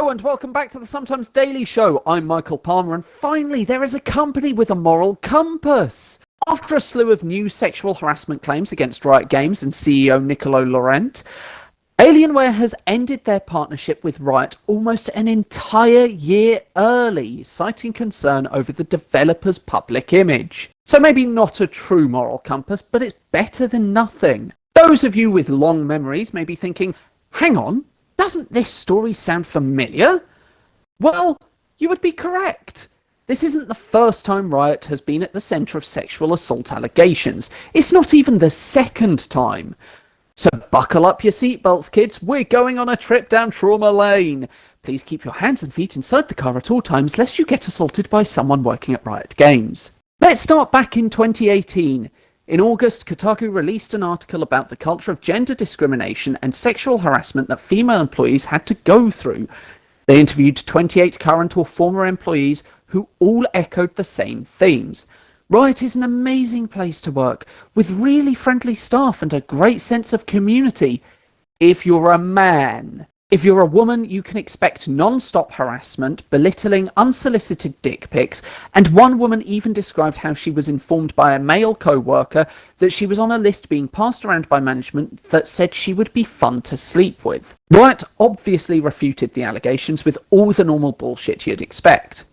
Hello and welcome back to the Sometimes Daily Show. I'm Michael Palmer, and finally there is a company with a moral compass. After a slew of new sexual harassment claims against Riot Games and CEO Nicolo Laurent, Alienware has ended their partnership with Riot almost an entire year early, citing concern over the developer's public image. So maybe not a true moral compass, but it's better than nothing. Those of you with long memories may be thinking, hang on, doesn't this story sound familiar? Well, you would be correct. This isn't the first time Riot has been at the centre of sexual assault allegations. It's not even the second time. So buckle up your seatbelts, kids. We're going on a trip down trauma lane. Please keep your hands and feet inside the car at all times, lest you get assaulted by someone working at Riot Games. Let's start back in 2018. In August, Kotaku released an article about the culture of gender discrimination and sexual harassment that female employees had to go through. They interviewed 28 current or former employees who all echoed the same themes. Riot is an amazing place to work, with really friendly staff and a great sense of community. If you're a man. If you're a woman, you can expect non-stop harassment, belittling, unsolicited dick pics, and one woman even described how she was informed by a male co-worker that she was on a list being passed around by management that said she would be fun to sleep with. Riot obviously refuted the allegations with all the normal bullshit you'd expect.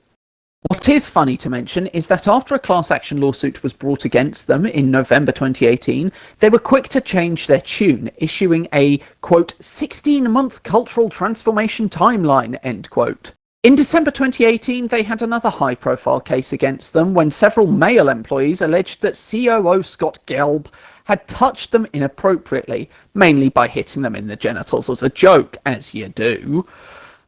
What is funny to mention is that after a class action lawsuit was brought against them in November 2018, they were quick to change their tune, issuing a, quote, 16-month cultural transformation timeline, end quote. In December 2018, they had another high-profile case against them when several male employees alleged that COO Scott Gelb had touched them inappropriately, mainly by hitting them in the genitals as a joke, as you do.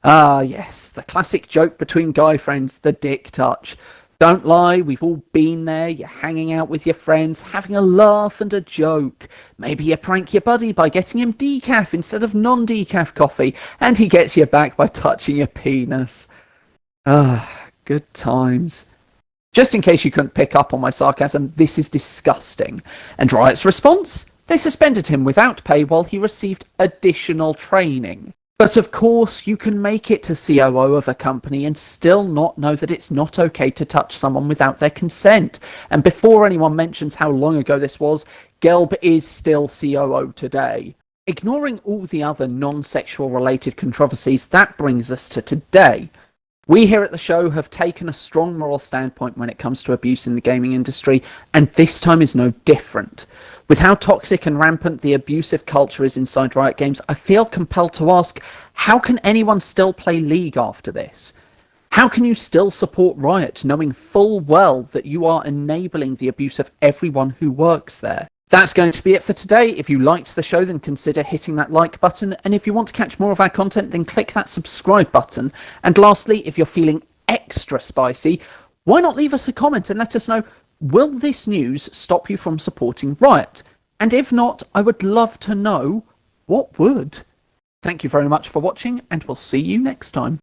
Ah, yes, the classic joke between guy friends, the dick touch. Don't lie, we've all been there. You're hanging out with your friends, having a laugh and a joke. Maybe you prank your buddy by getting him decaf instead of non-decaf coffee, and he gets you back by touching your penis. Ah, good times. Just in case you couldn't pick up on my sarcasm, this is disgusting. And Riot's response? They suspended him without pay while he received additional training. But of course, you can make it to COO of a company and still not know that it's not okay to touch someone without their consent. And before anyone mentions how long ago this was, Gelb is still COO today. Ignoring all the other non-sexual related controversies, that brings us to today. We here at the show have taken a strong moral standpoint when it comes to abuse in the gaming industry, and this time is no different. With how toxic and rampant the abusive culture is inside Riot Games, I feel compelled to ask, how can anyone still play League after this? How can you still support Riot knowing full well that you are enabling the abuse of everyone who works there? That's going to be it for today. If you liked the show, then consider hitting that like button. And if you want to catch more of our content, then click that subscribe button. And lastly, if you're feeling extra spicy, why not leave us a comment and let us know, will this news stop you from supporting Riot? And if not, I would love to know what would. Thank you very much for watching, and we'll see you next time.